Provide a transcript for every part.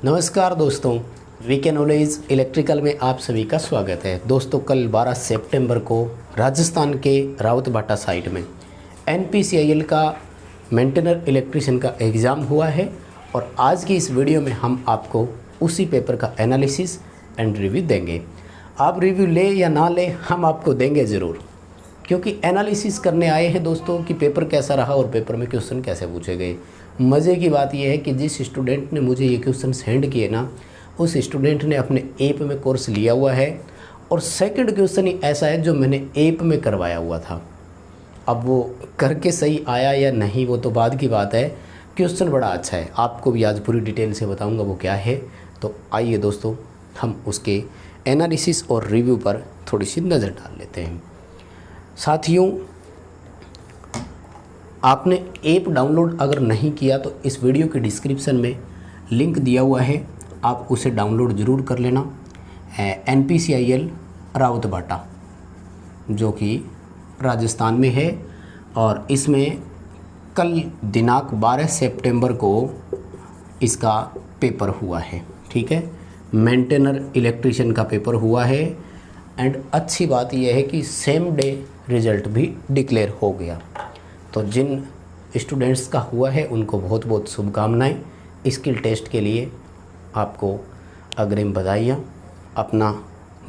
नमस्कार दोस्तों, VK knowledge electrical में आप सभी का स्वागत है। दोस्तों, कल 12 सितंबर को राजस्थान के रावतभाटा साइड में NPCIL का मेंटेनर इलेक्ट्रिशियन का एग्ज़ाम हुआ है और आज की इस वीडियो में हम आपको उसी पेपर का एनालिसिस एंड रिव्यू देंगे। आप रिव्यू ले या ना ले, हम आपको देंगे ज़रूर, क्योंकि एनालिसिस करने आए हैं दोस्तों कि पेपर कैसा रहा और पेपर में क्वेश्चन कैसे पूछे गए। मज़े की बात यह है कि जिस स्टूडेंट ने मुझे ये क्वेश्चन सेंड किए ना, उस स्टूडेंट ने अपने ऐप में कोर्स लिया हुआ है और सेकंड क्वेश्चन ही ऐसा है जो मैंने ऐप में करवाया हुआ था। अब वो करके सही आया या नहीं वो तो बाद की बात है, क्वेश्चन बड़ा अच्छा है। आपको भी आज पूरी डिटेल से बताऊंगा वो क्या है। तो आइए दोस्तों, हम उसके एनालिसिस और रिव्यू पर थोड़ी सी नज़र डाल लेते हैं। साथियों, आपने ऐप डाउनलोड अगर नहीं किया तो इस वीडियो के डिस्क्रिप्शन में लिंक दिया हुआ है, आप उसे डाउनलोड ज़रूर कर लेना। NPCIL रावतभाटा जो कि राजस्थान में है और इसमें कल दिनांक 12 सितंबर को इसका पेपर हुआ है। ठीक है, मेंटेनर इलेक्ट्रिशियन का पेपर हुआ है एंड अच्छी बात यह है कि सेम डे रिज़ल्ट भी डिक्लेयर हो गया। तो जिन स्टूडेंट्स का हुआ है उनको बहुत बहुत शुभकामनाएं। स्किल टेस्ट के लिए आपको अग्रिम बधाइयाँ। अपना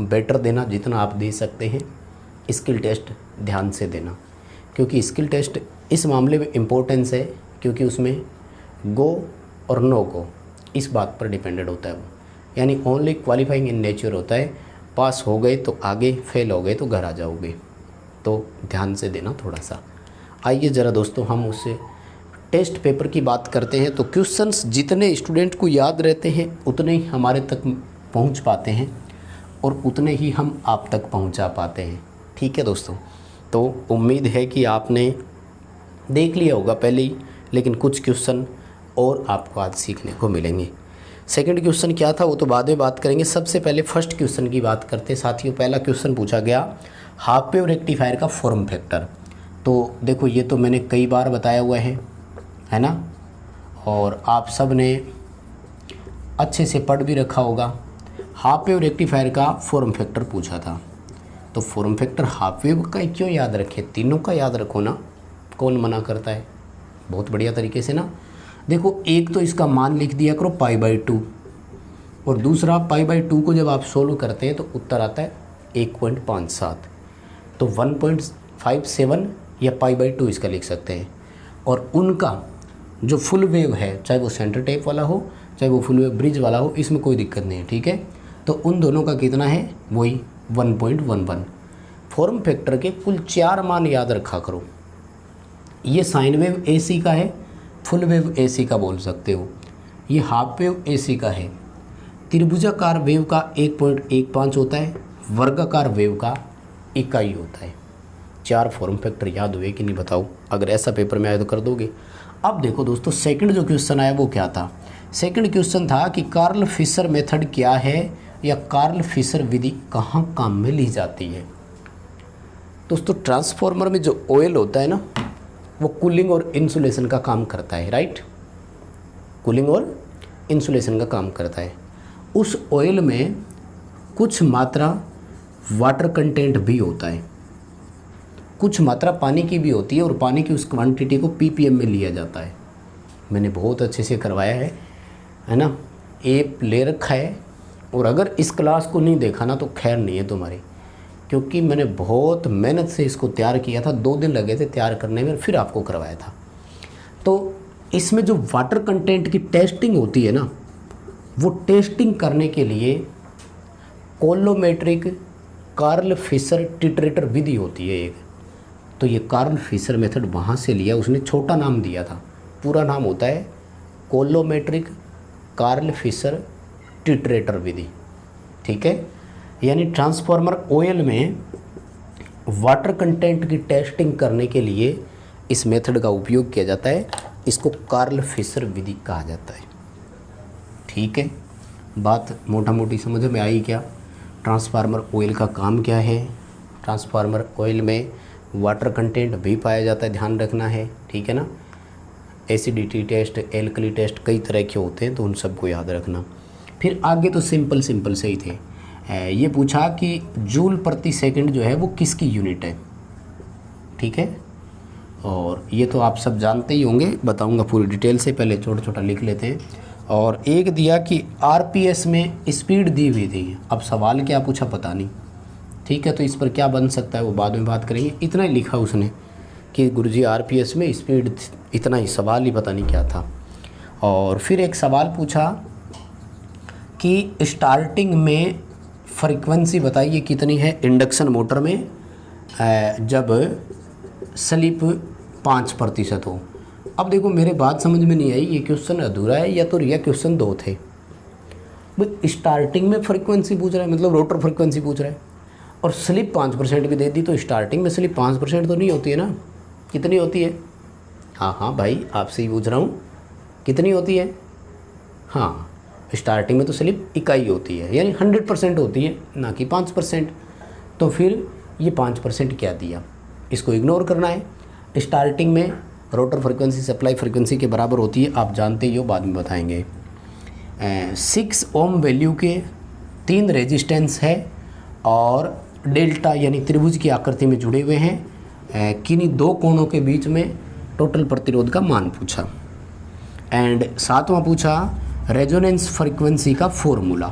बेटर देना जितना आप दे सकते हैं। स्किल टेस्ट ध्यान से देना, क्योंकि स्किल टेस्ट इस मामले में इम्पोर्टेंस है क्योंकि उसमें गो और नो गो इस बात पर डिपेंडेड होता है वो, यानी ओनली क्वालिफाइंग इन नेचर होता है। पास हो गए तो आगे, फेल हो गए तो घर आ जाओगे। तो ध्यान से देना थोड़ा सा। आइए ज़रा दोस्तों, हम उससे टेस्ट पेपर की बात करते हैं। तो क्वेश्चंस जितने स्टूडेंट को याद रहते हैं उतने ही हमारे तक पहुंच पाते हैं और उतने ही हम आप तक पहुंचा पाते हैं। ठीक है दोस्तों, तो उम्मीद है कि आपने देख लिया होगा पहले ही, लेकिन कुछ क्वेश्चन और आपको आज सीखने को मिलेंगे। सेकंड क्वेश्चन क्या था वो तो बाद में बात करेंगे। सबसे पहले फर्स्ट क्वेश्चन की बात करते हैं। साथियों, पहला क्वेश्चन पूछा गया हाफ वेव रेक्टिफायर का फॉर्म फैक्टर। तो देखो, ये तो मैंने कई बार बताया हुआ है ना, और आप सब ने अच्छे से पढ़ भी रखा होगा। हाफ वेव रेक्टिफायर का फॉर्म फैक्टर पूछा था, तो फॉर्म फैक्टर हाफ वेव का क्यों याद रखे, तीनों का याद रखो ना, कौन मना करता है। बहुत बढ़िया तरीके से ना। देखो, एक तो इसका मान लिख दिया करो π/2 और दूसरा π/2 को जब आप सोल्व करते हैं तो उत्तर आता है 1.57। तो 1.57 या π/2 इसका लिख सकते हैं। और उनका जो फुल वेव है, चाहे वो सेंटर टेप वाला हो चाहे वो फुल वेव ब्रिज वाला हो, इसमें कोई दिक्कत नहीं है। ठीक है, तो उन दोनों का कितना है, वही 1.11। फॉर्म फैक्टर के कुल 4 मान याद रखा करो। ये साइन वेव AC का है, फुल वेव AC का बोल सकते हो, ये हाफ वेव AC का है, त्रिभुजाकार वेव का 1.15 होता है, वर्गाकार वेव का इकाई होता है। 4 फॉर्म फैक्टर याद हुए कि नहीं बताओ? अगर ऐसा पेपर में आए तो कर दोगे। अब देखो दोस्तों, सेकंड जो क्वेश्चन आया वो क्या था। सेकंड क्वेश्चन था कि कार्ल फिशर मेथड क्या है या कार्ल फिशर विधि कहाँ काम में ली जाती है। दोस्तों, ट्रांसफार्मर में जो ऑयल होता है ना, वो कूलिंग और इंसुलेशन का काम करता है। राइट, कूलिंग और इंसुलेशन का काम करता है। उस ऑयल में कुछ मात्रा वाटर कंटेंट भी होता है, कुछ मात्रा पानी की भी होती है और पानी की उस क्वांटिटी को ppm में लिया जाता है। मैंने बहुत अच्छे से करवाया है ना, ऐप ले रखा है। और अगर इस क्लास को नहीं देखा ना तो खैर नहीं है तुम्हारी, क्योंकि मैंने बहुत मेहनत से इसको तैयार किया था। 2 दिन लगे थे तैयार करने में, फिर आपको करवाया था। तो इसमें जो वाटर कंटेंट की टेस्टिंग होती है ना, वो टेस्टिंग करने के लिए कोलोमेट्रिक कार्ल फिशर टिट्रेटर विधि होती है एक। तो ये कार्ल फिशर मेथड वहाँ से लिया, उसने छोटा नाम दिया था, पूरा नाम होता है कोलोमेट्रिक कार्ल फिशर टिट्रेटर विधि। ठीक है, यानी ट्रांसफार्मर ऑयल में वाटर कंटेंट की टेस्टिंग करने के लिए इस मेथड का उपयोग किया जाता है। इसको कार्ल फिशर विधि कहा जाता है। ठीक है, बात मोटा मोटी समझ में आई क्या? ट्रांसफार्मर ऑयल का काम क्या है। ट्रांसफार्मर ऑयल में वाटर कंटेंट भी पाया जाता है, ध्यान रखना है। ठीक है ना, एसिडिटी टेस्ट, एल्कली टेस्ट कई तरह के होते हैं, तो उन सबको याद रखना। फिर आगे तो सिंपल सिंपल से ही थे। ये पूछा कि जूल प्रति सेकंड जो है वो किसकी यूनिट है, ठीक है। और ये तो आप सब जानते ही होंगे, बताऊंगा पूरी डिटेल से, पहले छोटा छोटा लिख लेते हैं। और एक दिया कि आरपीएस में स्पीड दी हुई थी। अब सवाल क्या पूछा पता नहीं, ठीक है, तो इस पर क्या बन सकता है वो बाद में बात करेंगे। इतना ही लिखा उसने कि गुरुजी आरपीएस में स्पीड, इतना ही, सवाल ही पता नहीं क्या था। और फिर एक सवाल पूछा कि स्टार्टिंग में फ्रीक्वेंसी बताइए कितनी है इंडक्शन मोटर में जब स्लिप 5% हो। अब देखो मेरे बात समझ में नहीं आई, ये क्वेश्चन अधूरा है या तो रिया क्वेश्चन 2 थे। स्टार्टिंग में फ्रीक्वेंसी पूछ रहा है, मतलब रोटर फ्रीक्वेंसी पूछ रहा है, और स्लिप 5% भी दे दी, तो स्टार्टिंग में स्लिप 5% तो नहीं होती है ना, कितनी होती है? हाँ भाई आपसे ही पूछ रहा हूँ, कितनी होती है? हाँ, स्टार्टिंग में तो स्लिप इकाई होती है, यानी 100% होती है, ना कि 5%। तो फिर ये 5% क्या दिया, इसको इग्नोर करना है। स्टार्टिंग में रोटर फ्रीक्वेंसी सप्लाई फ्रीक्वेंसी के बराबर होती है, आप जानते ही हो, बाद में बताएंगे। 6 ओम वैल्यू के 3 रेजिस्टेंस है और डेल्टा यानी त्रिभुज की आकृति में जुड़े हुए हैं। किन्हीं 2 कोणों के बीच में टोटल प्रतिरोध का मान पूछा। एंड 7वां पूछा रेजोनेंस फ्रीक्वेंसी का फॉर्मूला।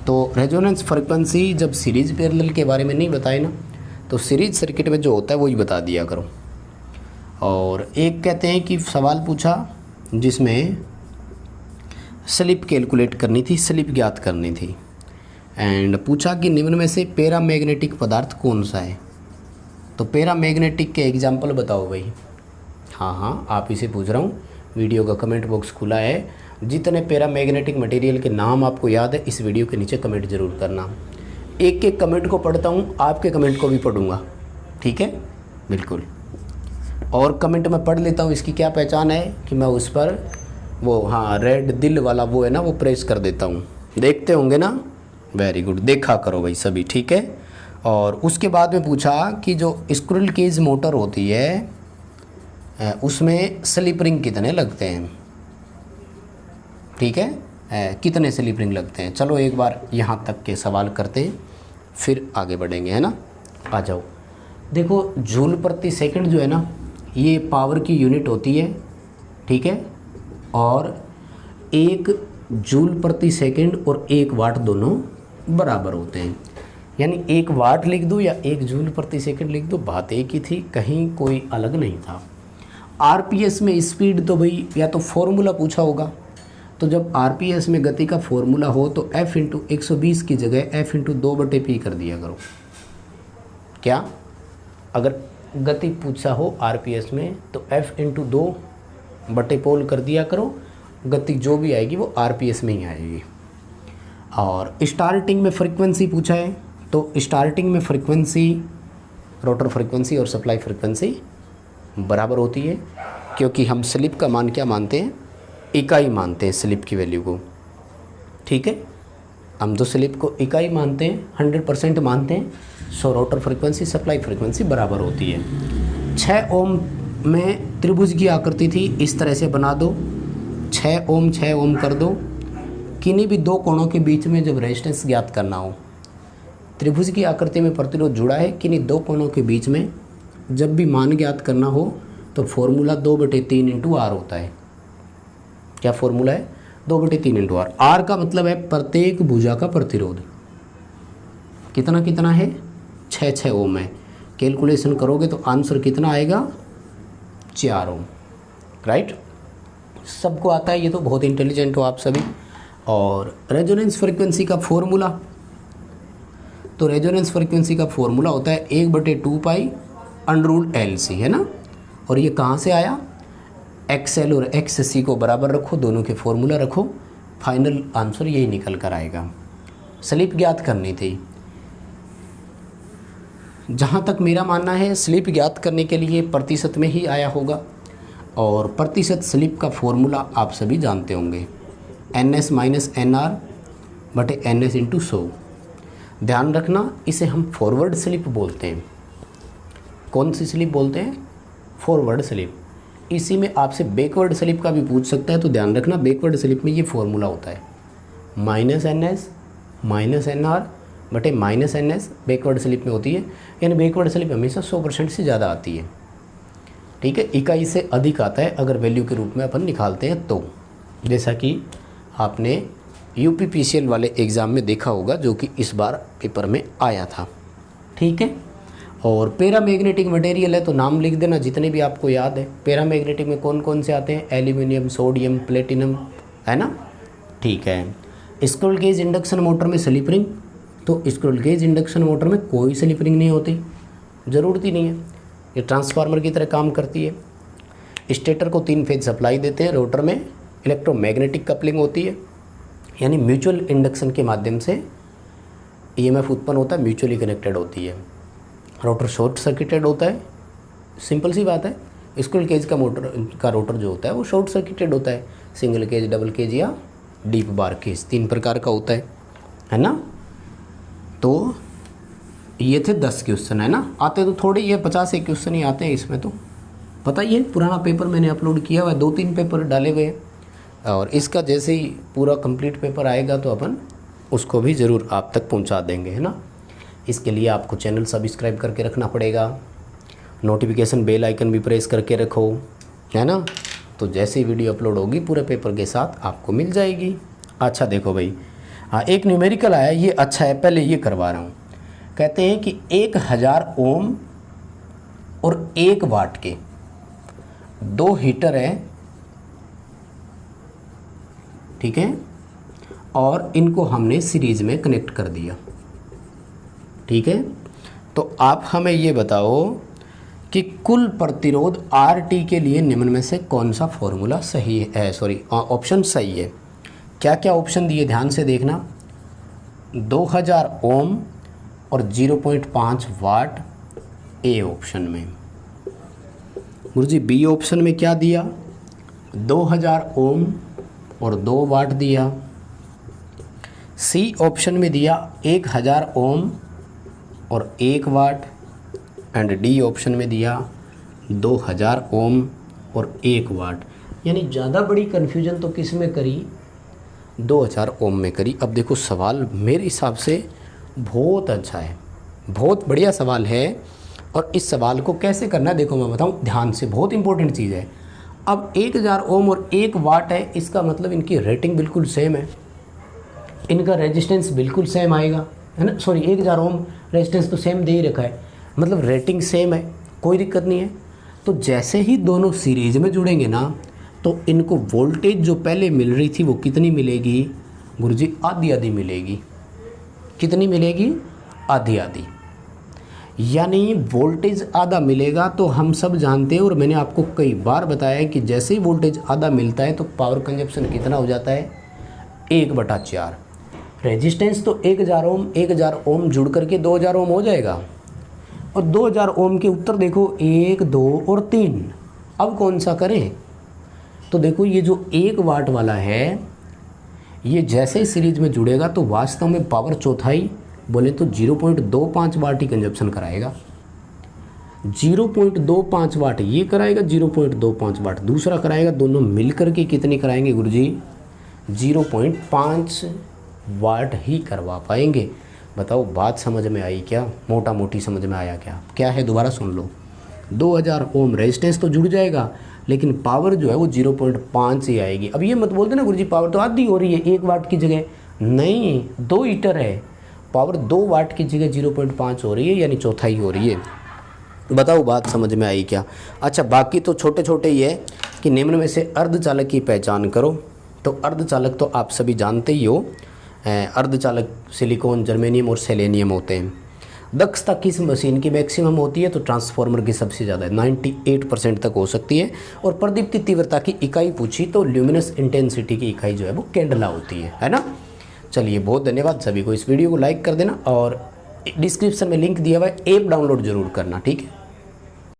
तो रेजोनेंस फ्रीक्वेंसी जब सीरीज पैरेलल के बारे में नहीं बताए ना, तो सीरीज सर्किट में जो होता है वही बता दिया करो। और एक कहते हैं कि सवाल पूछा जिसमें स्लिप कैलकुलेट करनी थी, स्लिप ज्ञात करनी थी। एंड पूछा कि निम्न में से पैरामैग्नेटिक पदार्थ कौन सा है। तो पैरामैग्नेटिक के एग्जाम्पल बताओ भाई। हाँ आप इसे पूछ रहा हूँ, वीडियो का कमेंट बॉक्स खुला है। जितने पैरामैग्नेटिक मटेरियल के नाम आपको याद है इस वीडियो के नीचे कमेंट ज़रूर करना। एक एक कमेंट को पढ़ता हूँ, आपके कमेंट को भी पढ़ूँगा, ठीक है, बिल्कुल। और कमेंट में पढ़ लेता हूँ, इसकी क्या पहचान है कि मैं उस पर वो, हाँ, रेड दिल वाला वो है ना, वो प्रेस कर देता हूँ। देखते होंगे ना, वेरी गुड, देखा करो भाई सभी, ठीक है। और उसके बाद में पूछा कि जो स्क्विरल केज मोटर होती है उसमें स्लिप रिंग कितने लगते हैं, ठीक है, कितने स्लिप रिंग लगते हैं। चलो एक बार यहाँ तक के सवाल करते हैं फिर आगे बढ़ेंगे, है ना। आ जाओ, देखो जूल प्रति सेकंड जो है ना, ये पावर की यूनिट होती है, ठीक है। और 1 जूल प्रति सेकंड और 1 वाट दोनों बराबर होते हैं, यानी 1 वाट लिख दो या 1 जूल प्रति सेकंड लिख दो, बात एक ही थी, कहीं कोई अलग नहीं था। आरपीएस में स्पीड तो भाई या तो फॉर्मूला पूछा होगा, तो जब आरपीएस में गति का फॉर्मूला हो तो F × 120 की जगह F × 2/P कर दिया करो। क्या, अगर गति पूछा हो आरपीएस में तो F × 2/पोल कर दिया करो, गति जो भी आएगी वो आरपीएस में ही आएगी। और स्टार्टिंग में फ्रीक्वेंसी पूछा है, तो स्टार्टिंग में फ्रीक्वेंसी, रोटर फ्रीक्वेंसी और सप्लाई फ्रीक्वेंसी बराबर होती है, क्योंकि हम स्लिप का मान क्या मानते हैं, इकाई मानते हैं स्लिप की वैल्यू को, ठीक है। हम तो स्लिप को इकाई मानते हैं, 100% मानते हैं, सो रोटर फ्रीक्वेंसी सप्लाई फ्रीक्वेंसी बराबर होती है। 6 ओम में त्रिभुज की आकृति थी, इस तरह से बना दो, 6 ओम कर दो। किन्हीं भी 2 कोणों के बीच में जब रेजिस्टेंस ज्ञात करना हो, त्रिभुज की आकृति में प्रतिरोध जुड़ा है, किन्हीं 2 कोणों के बीच में जब भी मान ज्ञात करना हो तो फॉर्मूला 2/3 × R होता है। क्या फॉर्मूला है, 2/3 × R। R का मतलब है प्रत्येक भुजा का प्रतिरोध कितना कितना है, 6 ओम है। कैलकुलेशन करोगे तो आंसर कितना आएगा, 4 ओम, राइट। सबको आता है, ये तो बहुत इंटेलिजेंट हो आप सभी। और रेजोनेंस फ्रीक्वेंसी का फॉर्मूला, तो रेजोनेंस फ्रीक्वेंसी का फॉर्मूला होता है 1/2π √LC, है ना। और ये कहाँ से आया, XL और XC को बराबर रखो, दोनों के फॉर्मूला रखो, फाइनल आंसर यही निकल कर आएगा। स्लिप ज्ञात करनी थी, जहाँ तक मेरा मानना है स्लिप ज्ञात करने के लिए प्रतिशत में ही आया होगा। और प्रतिशत स्लिप का फॉर्मूला आप सभी जानते होंगे, NS - NR/NS × 100। ध्यान रखना, इसे हम फॉरवर्ड स्लिप बोलते हैं। कौन सी स्लिप बोलते हैं, फॉरवर्ड स्लिप। इसी में आपसे बैकवर्ड स्लिप का भी पूछ सकता है, तो ध्यान रखना बैकवर्ड स्लिप में ये फॉर्मूला होता है, minus n s minus n r बटे minus n s backward slip में होती है, यानी बैकवर्ड स्लिप हमेशा 100% से ज़्यादा आती है। ठीक है, इकाई से अधिक आता है अगर वैल्यू के रूप में अपन निकालते हैं तो, जैसा कि आपने यूपीपीसीएल वाले एग्ज़ाम में देखा होगा जो कि इस बार पेपर में आया था। ठीक है, और पैरामैग्नेटिक मटेरियल है तो नाम लिख देना जितने भी आपको याद है। पैरामैग्नेटिक में कौन कौन से आते हैं, एल्यूमिनियम, सोडियम, प्लेटिनम, है ना। ठीक है, स्क्विरल केज इंडक्शन मोटर में स्लिप रिंग, तो स्क्विरल केज इंडक्शन मोटर में कोई स्लिप रिंग नहीं होती, ज़रूरत ही नहीं है, ये ट्रांसफार्मर की तरह काम करती है। स्टेटर को 3 फेज सप्लाई देते हैं, रोटर में इलेक्ट्रोमैग्नेटिक कपलिंग होती है, यानी म्यूचुअल इंडक्शन के माध्यम से ईएमएफ उत्पन्न होता है, म्यूचुअली कनेक्टेड होती है। रोटर शॉर्ट सर्किटेड होता है, सिंपल सी बात है। स्क्विरल केज का रोटर जो होता है वो शॉर्ट सर्किटेड होता है, सिंगल केज, डबल केज या डीप बार केज, 3 प्रकार का होता है ना। तो ये थे 10 क्वेश्चन, है ना। आते तो थोड़े, ये 50 क्वेश्चन ही आते हैं इसमें, तो पता ही है। पुराना पेपर मैंने अपलोड किया हुआ है, 2-3 पेपर डाले हुए हैं, और इसका जैसे ही पूरा कंप्लीट पेपर आएगा तो अपन उसको भी ज़रूर आप तक पहुंचा देंगे, है ना। इसके लिए आपको चैनल सब्सक्राइब करके रखना पड़ेगा, नोटिफिकेशन बेल आइकन भी प्रेस करके रखो, है ना। तो जैसे ही वीडियो अपलोड होगी पूरे पेपर के साथ आपको मिल जाएगी। अच्छा देखो भाई, हाँ एक न्यूमेरिकल आया, ये अच्छा है, पहले ये करवा रहा हूँ। कहते हैं कि 1000 ओम और 1 वाट के 2 हीटर है, ठीक है, और इनको हमने सीरीज में कनेक्ट कर दिया। ठीक है, तो आप हमें ये बताओ कि कुल प्रतिरोध RT के लिए निम्न में से कौन सा फॉर्मूला सही है, ऑप्शन सही है। क्या क्या ऑप्शन दिए ध्यान से देखना, 2000 ओम और 0.5 वाट ए ऑप्शन में। गुरुजी बी ऑप्शन में क्या दिया, 2000 ओम और 2 वाट दिया। सी ऑप्शन में दिया 1000 ओम और 1 वाट, एंड डी ऑप्शन में दिया 2000 ओम और 1 वाट। यानी ज़्यादा बड़ी कन्फ्यूजन तो किस में करी, 2000 ओम में करी। अब देखो सवाल मेरे हिसाब से बहुत अच्छा है, बहुत बढ़िया सवाल है, और इस सवाल को कैसे करना है देखो मैं बताऊं ध्यान से, बहुत इंपॉर्टेंट चीज़ है। अब 1000 ओम और 1 वाट है, इसका मतलब इनकी रेटिंग बिल्कुल सेम है, इनका रेजिस्टेंस बिल्कुल सेम आएगा, है ना। 1000 ओम रेजिस्टेंस तो सेम दे ही रखा है, मतलब रेटिंग सेम है, कोई दिक्कत नहीं है। तो जैसे ही दोनों सीरीज में जुड़ेंगे ना, तो इनको वोल्टेज जो पहले मिल रही थी वो कितनी मिलेगी गुरुजी, आधी आधी मिलेगी। कितनी मिलेगी, आधी आधी, यानी वोल्टेज आधा मिलेगा। तो हम सब जानते हैं, और मैंने आपको कई बार बताया है कि जैसे ही वोल्टेज आधा मिलता है तो पावर कंजप्शन कितना हो जाता है, 1/4। रेजिस्टेंस तो 1000 ओम जुड़ करके 2000 ओम हो जाएगा, और 2000 ओम के उत्तर देखो 1, 2 और 3। अब कौन सा करें, तो देखो ये जो 1 वाट वाला है, ये जैसे ही सीरीज में जुड़ेगा तो वास्तव में पावर चौथाई बोले तो 0.25 वाट ही कंजप्शन कराएगा। 0.25 वाट ये कराएगा, 0.25 वाट दूसरा कराएगा, दोनों मिलकर के कितने कराएंगे गुरुजी, 0.5 वाट ही करवा पाएंगे। बताओ बात समझ में आई क्या, मोटा मोटी समझ में आया क्या, क्या है दोबारा सुन लो। 2000 ओम रेजिस्टेंस तो जुड़ जाएगा, लेकिन पावर जो है वो 0.5 ही आएगी। अब ये मत बोलते ना गुरुजी पावर तो आधी हो रही है 1 वाट की जगह, नहीं 2 हीटर है, पावर 2 वाट की जगह 0.5 हो रही है, यानी चौथाई हो रही है। बताओ बात समझ में आई क्या। अच्छा बाकी तो छोटे छोटे ही है कि निम्न में से अर्धचालक की पहचान करो। तो अर्धचालक तो आप सभी जानते ही हो, अर्धचालक सिलिकॉन, जर्मेनियम और सेलेनियम होते हैं। दक्षता किस मशीन की मैक्सिमम होती है, तो ट्रांसफार्मर की सबसे ज़्यादा 98% तक हो सकती है। और प्रदीप्ति तीव्रता की इकाई पूछी तो ल्यूमिनस इंटेंसिटी की इकाई जो है वो कैंडला होती है ना। चलिए बहुत धन्यवाद सभी को, इस वीडियो को लाइक कर देना, और डिस्क्रिप्शन में लिंक दिया हुआ है, ऐप डाउनलोड जरूर करना, ठीक है।